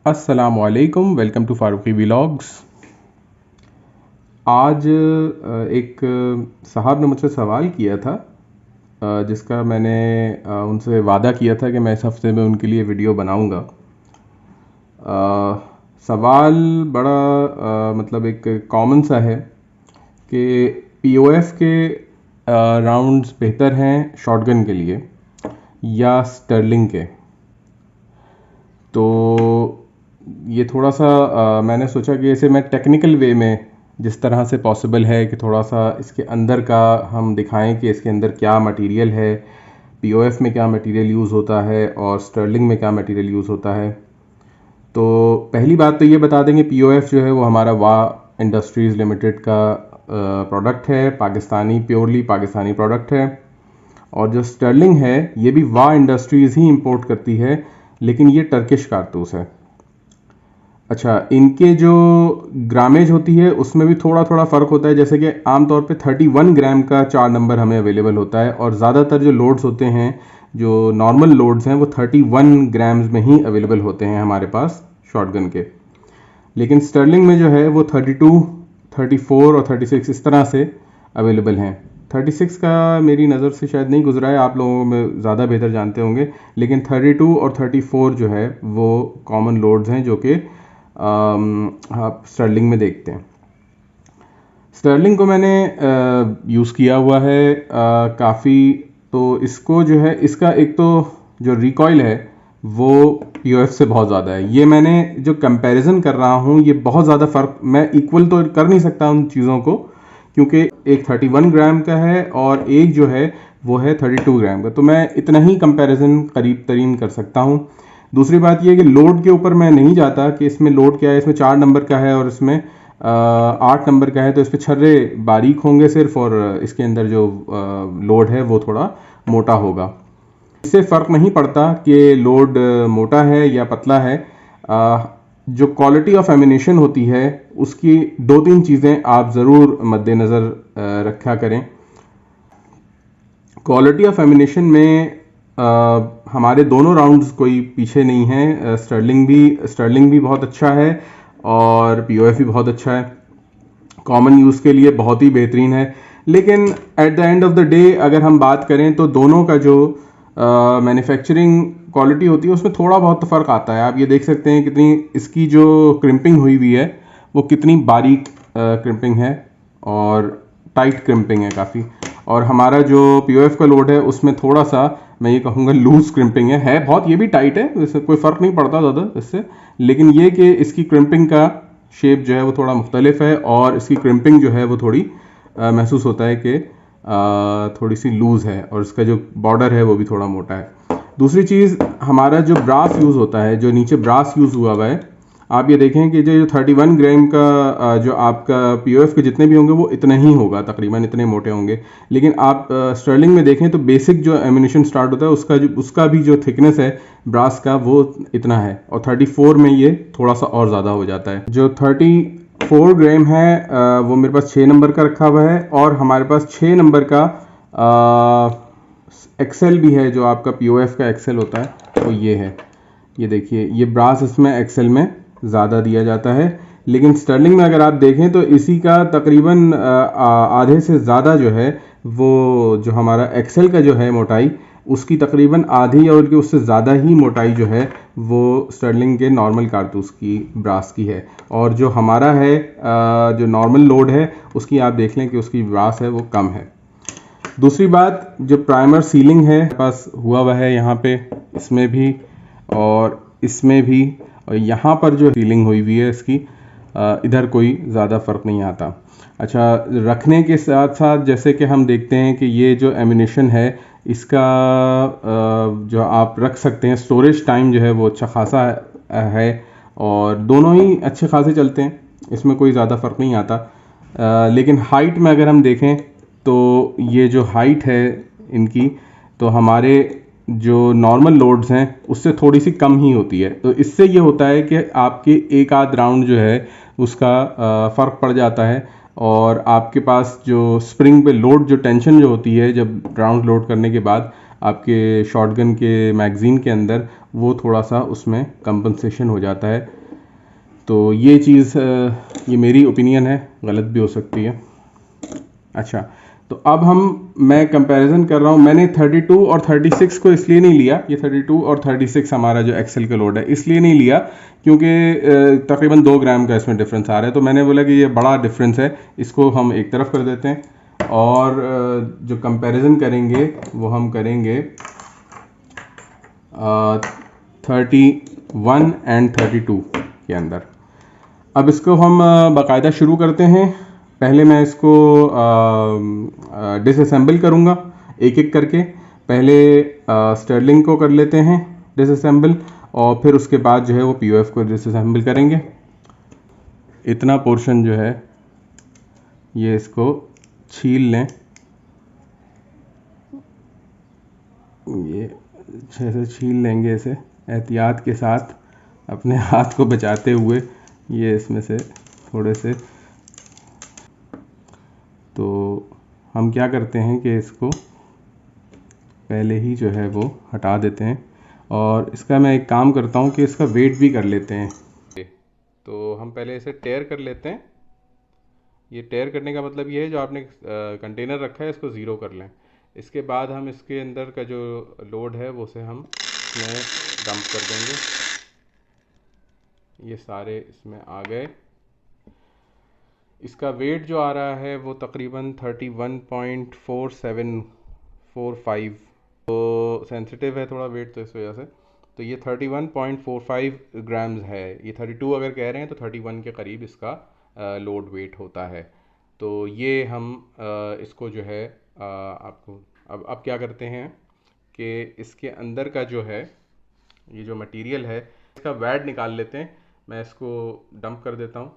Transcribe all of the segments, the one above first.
अस्सलामुअलैकुम, welcome to Farooqui vlogs. आज एक साहब ने मुझसे सवाल किया था, जिसका मैंने उनसे वादा किया था कि मैं इस हफ्ते में उनके लिए वीडियो बनाऊंगा। सवाल बड़ा मतलब एक कॉमन सा है कि पीओएफ के राउंड्स बेहतर हैं शॉटगन के लिए या स्टर्लिंग के। तो ये थोड़ा सा मैंने सोचा कि इसे मैं टेक्निकल वे में जिस तरह से पॉसिबल है कि थोड़ा सा इसके अंदर का हम दिखाएं कि इसके अंदर क्या मटेरियल है, पीओएफ में क्या मटेरियल यूज़ होता है और स्टर्लिंग में क्या मटेरियल यूज़ होता है। तो पहली बात तो ये बता देंगे, पीओएफ जो है वो हमारा वाह इंडस्ट्रीज़ लिमिटेड का प्रोडक्ट है, पाकिस्तानी, प्योरली पाकिस्तानी प्रोडक्ट है। और जो स्टर्लिंग है ये भी वाह इंडस्ट्रीज़ ही इंपोर्ट करती है, लेकिन ये टर्किश कारतूस है। अच्छा, इनके जो ग्रामेज होती है उसमें भी थोड़ा थोड़ा फ़र्क होता है, जैसे कि आमतौर पे 31 ग्राम का 4 नंबर हमें अवेलेबल होता है और ज़्यादातर जो लोड्स होते हैं, जो नॉर्मल लोड्स हैं, वो 31 ग्राम्स में ही अवेलेबल होते हैं हमारे पास शॉटगन के। लेकिन स्टर्लिंग में जो है वो 32, 34 और 36 इस तरह से अवेलेबल हैं। 36 का मेरी नज़र से शायद नहीं गुजरा है, आप लोगों में ज़्यादा बेहतर जानते होंगे। लेकिन 32 और 34 जो है वो कॉमन लोड्स हैं जो कि आप स्टर्लिंग में देखते हैं। स्टर्लिंग को मैंने यूज़ किया हुआ है काफ़ी। तो इसको जो है, इसका एक तो जो रिकॉइल है वो पीओएफ से बहुत ज़्यादा है। ये मैंने जो कंपैरिजन कर रहा हूँ, ये बहुत ज़्यादा फ़र्क, मैं इक्वल तो कर नहीं सकता उन चीज़ों को, क्योंकि एक 31 ग्राम का है और एक जो है वो है 32 ग्राम का। तो मैं इतना ही कंपैरिजन करीब तरीन कर सकता हूँ। दूसरी बात ये है कि लोड के ऊपर मैं नहीं जाता कि इसमें लोड क्या है। इसमें 4 नंबर का है और इसमें 8 नंबर का है, तो इस पर छर्रे बारीक होंगे सिर्फ, और इसके अंदर जो लोड है वो थोड़ा मोटा होगा। इससे फ़र्क नहीं पड़ता कि लोड मोटा है या पतला है। जो क्वालिटी ऑफ एमिनेशन होती है उसकी 2-3 चीज़ें आप ज़रूर मद्देनज़र रखा करें। क्वालिटी ऑफ एमिनेशन में हमारे दोनों राउंड्स कोई पीछे नहीं हैं। स्टर्लिंग भी बहुत अच्छा है और पीओएफ भी बहुत अच्छा है, कॉमन यूज़ के लिए बहुत ही बेहतरीन है। लेकिन at the end of the day अगर हम बात करें तो दोनों का जो मैन्युफैक्चरिंग क्वालिटी होती है उसमें थोड़ा बहुत तो फ़र्क आता है। आप ये देख सकते हैं कितनी इसकी जो क्रिम्पिंग हुई हुई है वो कितनी बारीक क्रिम्पिंग है और टाइट क्रिम्पिंग है काफ़ी। और हमारा जो पीओएफ का लोड है उसमें थोड़ा सा, मैं ये कहूँगा, लूज क्रिम्पिंग है बहुत, ये भी टाइट है, इससे कोई फ़र्क नहीं पड़ता ज़्यादा इससे। लेकिन ये कि इसकी क्रिम्पिंग का शेप जो है वो थोड़ा मुख्तलिफ है और इसकी क्रिम्पिंग जो है वो थोड़ी महसूस होता है कि थोड़ी सी लूज़ है, और इसका जो बॉर्डर है वो भी थोड़ा मोटा है। दूसरी चीज़, हमारा जो ब्रास यूज़ होता है, जो नीचे ब्रास यूज़ हुआ हुआ है, आप ये देखें कि जो 31 ग्राम का जो आपका पीओएफ के जितने भी होंगे वो इतना ही होगा, तकरीबन इतने मोटे होंगे। लेकिन आप स्टर्लिंग में देखें तो बेसिक जो एमिनेशन स्टार्ट होता है उसका भी जो थिकनेस है ब्रास का वो इतना है, और 34 में ये थोड़ा सा और ज़्यादा हो जाता है। जो 34 ग्राम है वो मेरे पास 6 नंबर का रखा हुआ है, और हमारे पास 6 नंबर का एक्सेल भी है, जो आपका पीओएफ का एक्सेल होता है वो ये है। ये देखिए, ये ब्रास इसमें एक्सेल में ज़्यादा दिया जाता है। लेकिन स्टर्लिंग में अगर आप देखें तो इसी का तकरीबन आधे से ज़्यादा जो है वो जो हमारा एक्सेल का जो है मोटाई, उसकी तकरीबन आधी और कि उससे ज़्यादा ही मोटाई जो है वो स्टर्लिंग के नॉर्मल कारतूस की ब्रास की है। और जो हमारा है जो नॉर्मल लोड है उसकी आप देख लें कि उसकी ब्रास है वो कम है। दूसरी बात, जो प्राइमर सीलिंग है पास हुआ है यहाँ पे, इसमें भी और इसमें भी, और यहाँ पर जो सीलिंग हुई हुई है इसकी, इधर कोई ज़्यादा फ़र्क नहीं आता। अच्छा, रखने के साथ साथ जैसे कि हम देखते हैं कि ये जो एमिनेशन है इसका जो आप रख सकते हैं, स्टोरेज टाइम जो है वो अच्छा खासा है और दोनों ही अच्छे खासे चलते हैं, इसमें कोई ज़्यादा फ़र्क नहीं आता। लेकिन हाइट में अगर हम देखें तो ये जो हाइट है इनकी, तो हमारे जो नॉर्मल लोड्स हैं उससे थोड़ी सी कम ही होती है। तो इससे ये होता है कि आपके एक आध राउंड जो है उसका फ़र्क पड़ जाता है, और आपके पास जो स्प्रिंग पे लोड, जो टेंशन जो होती है जब राउंड लोड करने के बाद आपके शॉटगन के मैगज़ीन के अंदर, वो थोड़ा सा उसमें कंपनसेशन हो जाता है। तो ये चीज़ ये मेरी ओपिनियन है, गलत भी हो सकती है। अच्छा, तो अब मैं कंपैरिजन कर रहा हूँ। मैंने 32 और 36 को इसलिए नहीं लिया, ये 32 और 36 हमारा जो एक्सेल का लोड है इसलिए नहीं लिया क्योंकि तकरीबन 2 ग्राम का इसमें डिफरेंस आ रहा है। तो मैंने बोला कि ये बड़ा डिफरेंस है, इसको हम एक तरफ कर देते हैं और जो कंपैरिजन करेंगे वो हम करेंगे 31 एंड 32 के अंदर। अब इसको हम बाकायदा शुरू करते हैं। पहले मैं इसको डिसअसेंबल करूँगा एक एक करके। पहले स्टर्लिंग को कर लेते हैं डिसअसेंबल और फिर उसके बाद जो है वो पीओएफ को डिसअसेंबल करेंगे। इतना पोर्शन जो है ये इसको छील लें, ये अच्छे से छील लेंगे इसे एहतियात के साथ, अपने हाथ को बचाते हुए। ये इसमें से थोड़े से, तो हम क्या करते हैं कि इसको पहले ही जो है वो हटा देते हैं और इसका मैं एक काम करता हूँ कि इसका वेट भी कर लेते हैं। तो हम पहले इसे टेयर कर लेते हैं। ये टेयर करने का मतलब ये है जो आपने कंटेनर रखा है इसको ज़ीरो कर लें। इसके बाद हम इसके अंदर का जो लोड है वो से हम इसमें डंप कर देंगे। ये सारे इसमें आ गए। इसका वेट जो आ रहा है वो तकरीबन 31.4745, तो सेंसिटिव है थोड़ा वेट, तो इस वजह से तो ये 31.45 ग्राम्स है। ये 32 अगर कह रहे हैं तो 31 के करीब इसका लोड वेट होता है। तो ये हम इसको जो है आपको अब क्या करते हैं कि इसके अंदर का जो है ये जो मटेरियल है इसका वैट निकाल लेते हैं। मैं इसको डंप कर देता हूँ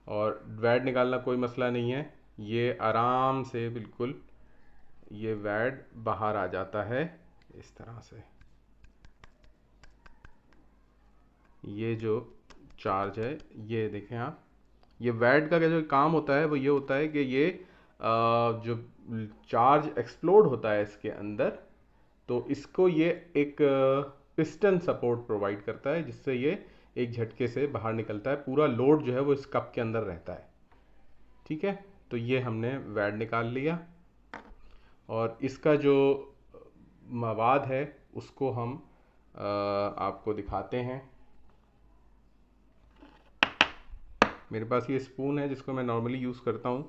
और वैट निकालना कोई मसला नहीं है। ये आराम से बिल्कुल ये वैट बाहर आ जाता है इस तरह से। ये जो चार्ज है ये देखें आप, ये वैट का जो काम होता है वो ये होता है कि ये जो चार्ज एक्सप्लोड होता है इसके अंदर, तो इसको ये एक पिस्टन सपोर्ट प्रोवाइड करता है जिससे ये एक झटके से बाहर निकलता है। पूरा लोड जो है वो इस कप के अंदर रहता है। ठीक है, तो ये हमने वैट निकाल लिया और इसका जो मवाद है उसको हम आपको दिखाते हैं। मेरे पास ये स्पून है जिसको मैं नॉर्मली यूज़ करता हूँ।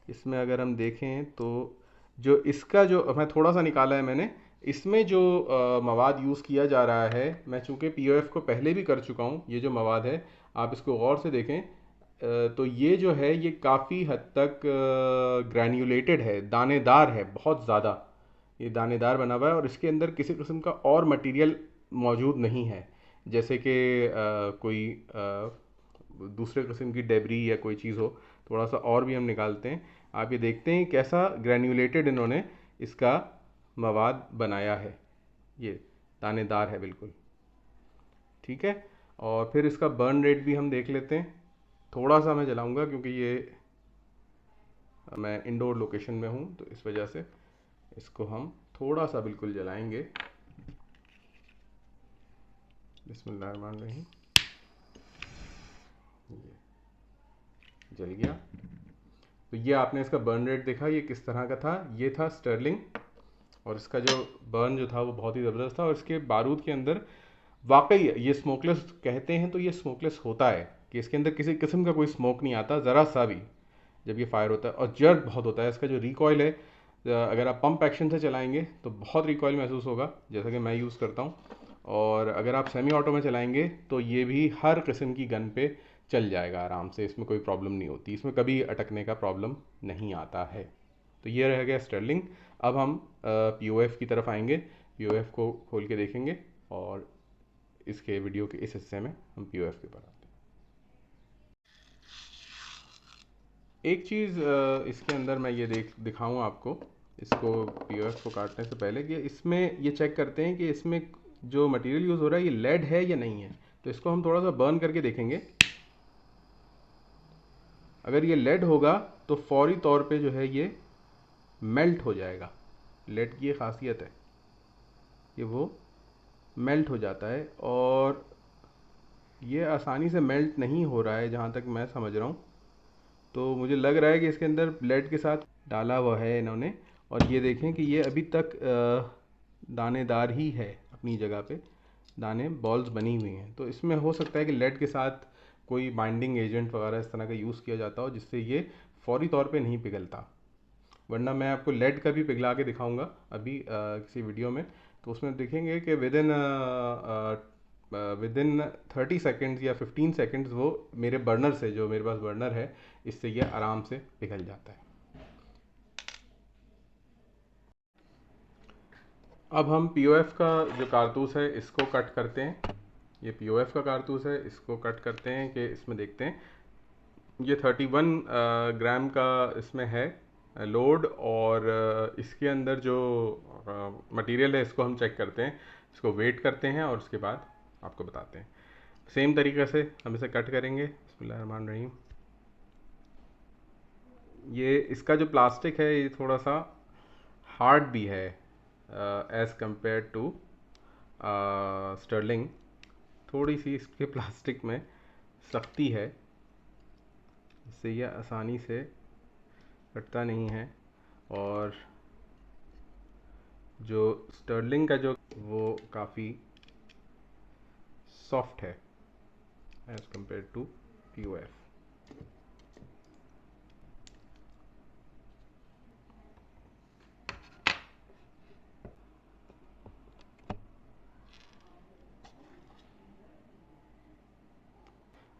इसमें अगर हम देखें तो जो इसका जो मैं थोड़ा सा निकाला है मैंने, इसमें जो मवाद यूज़ किया जा रहा है, मैं चूँकि पीओएफ को पहले भी कर चुका हूँ, ये जो मवाद है आप इसको गौर से देखें तो ये जो है ये काफ़ी हद तक ग्रैन्युलेटेड है, दानेदार है, बहुत ज़्यादा ये दानेदार बना हुआ है और इसके अंदर किसी किस्म का और मटेरियल मौजूद नहीं है, जैसे कि कोई दूसरे किस्म की डेबरी या कोई चीज़ हो। थोड़ा सा और भी हम निकालते हैं। आप ये देखते हैं कैसा ग्रैन्युलेटेड इन्होंने इसका मवाद बनाया है, ये दानेदार है बिल्कुल। ठीक है, और फिर इसका बर्न रेट भी हम देख लेते हैं। थोड़ा सा मैं जलाऊंगा क्योंकि ये मैं इंडोर लोकेशन में हूँ तो इस वजह से इसको हम थोड़ा सा बिल्कुल जलाएंगे। बिस्मिल्लाहिर्रहमानिर्रहीम, ये जल गया। तो ये आपने इसका बर्न रेट देखा, ये किस तरह का था। ये था स्टर्लिंग और इसका जो बर्न जो था वो बहुत ही ज़बरदस्त था और इसके बारूद के अंदर वाकई ये स्मोकलेस कहते हैं तो ये स्मोकलेस होता है कि इसके अंदर किसी किस्म का कोई स्मोक नहीं आता ज़रा सा भी जब ये फायर होता है। और जर्क बहुत होता है। इसका जो रिकॉयल है, अगर आप पंप एक्शन से चलाएंगे तो बहुत रिकॉयल महसूस होगा, जैसा कि मैं यूज़ करता हूँ। और अगर आप सेमी ऑटो में चलाएंगे तो ये भी हर किस्म की गन पे चल जाएगा आराम से, इसमें कोई प्रॉब्लम नहीं होती, इसमें कभी अटकने का प्रॉब्लम नहीं आता है। तो ये रह गया स्टर्लिंग। अब हम पीओएफ की तरफ आएंगे, पीओएफ को खोल के देखेंगे और इसके वीडियो के इस हिस्से में हम पीओएफ के ऊपर आते हैं। एक चीज़ इसके अंदर मैं ये दिखाऊँ आपको, इसको पीओएफ को काटने से पहले, कि इसमें ये चेक करते हैं कि इसमें जो मटेरियल यूज़ हो रहा है ये लेड है या नहीं है। तो इसको हम थोड़ा सा बर्न करके देखेंगे। अगर ये लेड होगा तो फौरी तौर पे जो है ये मेल्ट हो जाएगा। लेड की ये खासियत है कि वो मेल्ट हो जाता है, और ये आसानी से मेल्ट नहीं हो रहा है जहाँ तक मैं समझ रहा हूँ। तो मुझे लग रहा है कि इसके अंदर ब्लेड के साथ डाला हुआ है इन्होंने, और ये देखें कि ये अभी तक दानेदार ही है अपनी जगह पे, दाने बॉल्स बनी हुई हैं। तो इसमें हो सकता है कि लेड के साथ कोई बाइंडिंग एजेंट वगैरह इस तरह का यूज़ किया जाता हो, जिससे ये फौरी तौर पे नहीं पिघलता। वरना मैं आपको लेड का भी पिघला के दिखाऊंगा अभी किसी वीडियो में, तो उसमें देखेंगे कि विदिन 30 सेकेंड्स या 15 सेकेंड्स वो मेरे बर्नर से, जो मेरे पास बर्नर है, इससे ये आराम से पिघल जाता है। अब हम पीओएफ का जो कारतूस है इसको कट करते हैं। ये पीओएफ का कारतूस है, इसको कट करते हैं कि इसमें देखते हैं। ये 31 ग्राम का इसमें है लोड, और इसके अंदर जो मटेरियल है इसको हम चेक करते हैं, इसको वेट करते हैं और उसके बाद आपको बताते हैं। सेम तरीके से हम इसे कट करेंगे। बिस्मिल्लाहिर्रहमानिर्रहीम। ये इसका जो प्लास्टिक है ये थोड़ा सा हार्ड भी है एज़ कंपेयर टू स्टर्लिंग। थोड़ी सी इसके प्लास्टिक में सख्ती है, इससे यह आसानी से कटता नहीं है। और जो स्टर्लिंग का जो वो काफ़ी सॉफ्ट है एज़ कंपेयर टू पीओएफ।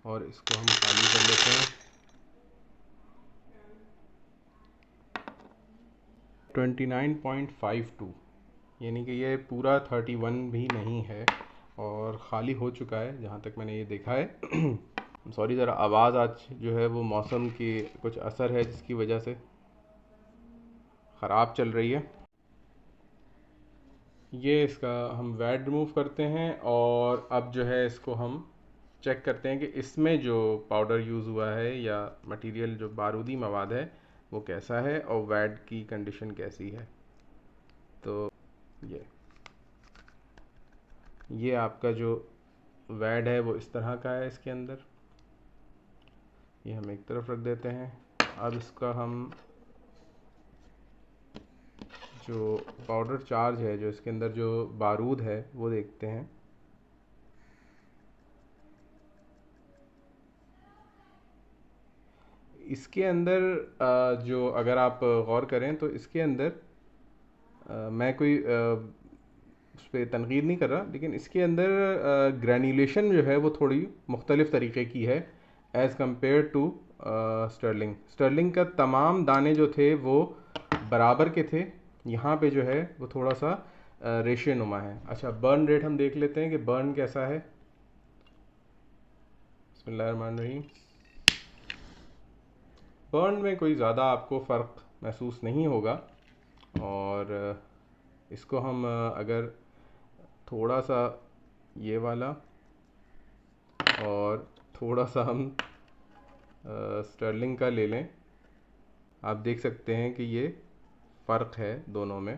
और इसको हम खाली कर लेते हैं। 29.52, यानी कि ये पूरा 31 भी नहीं है और ख़ाली हो चुका है जहाँ तक मैंने ये देखा है। सॉरी, ज़रा आवाज़ आज जो है वो मौसम की कुछ असर है जिसकी वजह से ख़राब चल रही है। ये इसका हम वैड रिमूव करते हैं, और अब जो है इसको हम चेक करते हैं कि इसमें जो पाउडर यूज़ हुआ है या मटेरियल जो बारूदी मवाद है वो कैसा है और वैड की कंडीशन कैसी है। तो ये आपका जो वैड है वो इस तरह का है। इसके अंदर ये हम एक तरफ रख देते हैं। अब इसका हम जो पाउडर चार्ज है, जो इसके अंदर जो बारूद है वो देखते हैं। इसके अंदर जो अगर आप गौर करें तो इसके अंदर मैं कोई उस पर तनकीद नहीं कर रहा, लेकिन इसके अंदर ग्रैन्युलेशन जो है वो थोड़ी मुख्तलिफ़ तरीके की है as compared to sterling. Sterling का तमाम दाने जो थे वो बराबर के थे, यहाँ पे जो है वो थोड़ा सा रेशे नुमा है। अच्छा, बर्न रेट हम देख लेते हैं कि बर्न कैसा है। बिस्मिल्लाहिर्रहमानिर्रहीम। बर्न में कोई ज़्यादा आपको फ़र्क महसूस नहीं होगा, और इसको हम अगर थोड़ा सा ये वाला और थोड़ा सा हम स्टर्लिंग का ले लें, आप देख सकते हैं कि ये फ़र्क है दोनों में।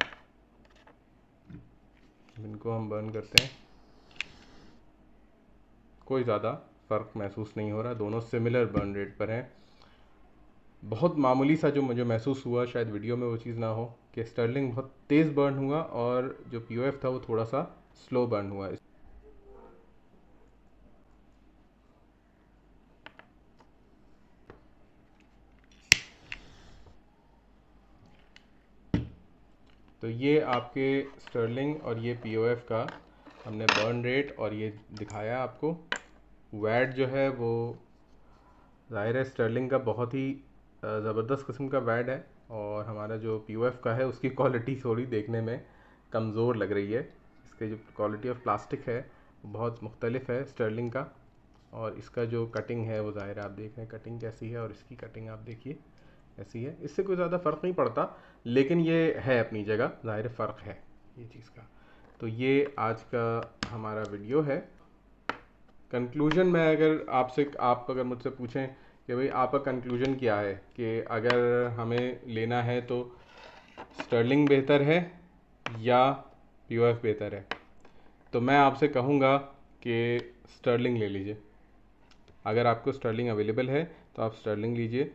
इनको हम बर्न करते हैं, कोई ज़्यादा फ़र्क महसूस नहीं हो रहा, दोनों सिमिलर बर्न रेट पर हैं। बहुत मामूली सा जो मुझे महसूस हुआ, शायद वीडियो में वो चीज़ ना हो, कि स्टर्लिंग बहुत तेज़ बर्न हुआ और जो पीओएफ था वो थोड़ा सा स्लो बर्न हुआ। तो ये आपके स्टर्लिंग और ये पीओएफ का हमने बर्न रेट और ये दिखाया आपको। वैट जो है वो ज़ाहिर है स्टर्लिंग का बहुत ही ज़बरदस्त किस्म का वैट है, और हमारा जो पीओएफ का है उसकी क्वालिटी थोड़ी देखने में कमज़ोर लग रही है। इसके जो क्वालिटी ऑफ प्लास्टिक है वो बहुत मुख्तलिफ है स्टर्लिंग का, और इसका जो कटिंग है वो ज़ाहिर है आप देख रहे हैं कटिंग कैसी है, और इसकी कटिंग आप देखिए ऐसी है। इससे कोई ज़्यादा फ़र्क नहीं पड़ता, लेकिन ये है अपनी जगह, ज़ाहिर फ़र्क है ये चीज़ का। तो ये आज का हमारा वीडियो है। कंक्लूजन में अगर आपसे, आप अगर मुझसे पूछें कि भाई आपका कंक्लूजन क्या है, कि अगर हमें लेना है तो स्टर्लिंग बेहतर है या पीओएफ बेहतर है, तो मैं आपसे कहूँगा कि स्टर्लिंग ले लीजिए। अगर आपको स्टर्लिंग अवेलेबल है तो आप स्टर्लिंग लीजिए।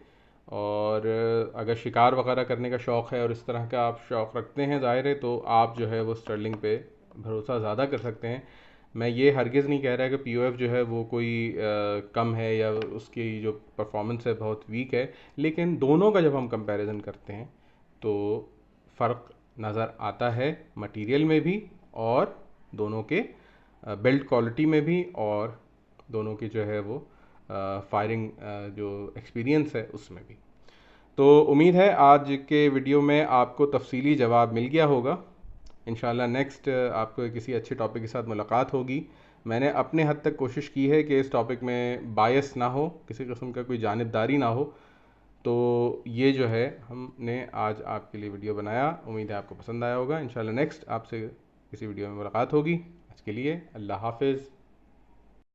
और अगर शिकार वगैरह करने का शौक़ है और इस तरह का आप शौक़ रखते हैं, ज़ाहिर है, तो आप जो है वो स्टर्लिंग पे भरोसा ज़्यादा कर सकते हैं। मैं ये हरगिज़ नहीं कह रहा कि पीओएफ जो है वो कोई कम है या उसकी जो परफॉर्मेंस है बहुत वीक है, लेकिन दोनों का जब हम कंपैरिजन करते हैं तो फ़र्क नज़र आता है मटेरियल में भी, और दोनों के बिल्ड क्वालिटी में भी, और दोनों की जो है वो फायरिंग जो एक्सपीरियंस है उसमें भी। तो उम्मीद है आज के वीडियो में आपको तफसीली जवाब मिल गया होगा। इंशाल्लाह नेक्स्ट आपको किसी अच्छे टॉपिक के साथ मुलाकात होगी। मैंने अपने हद तक कोशिश की है कि इस टॉपिक में बायस ना हो, किसी किस्म का कोई जानिबदारी ना हो। तो ये जो है हमने आज आपके लिए वीडियो बनाया, उम्मीद है आपको पसंद आया होगा। इंशाल्लाह नेक्स्ट आपसे किसी वीडियो में मुलाकात होगी। आज के लिए अल्लाह हाफिज़।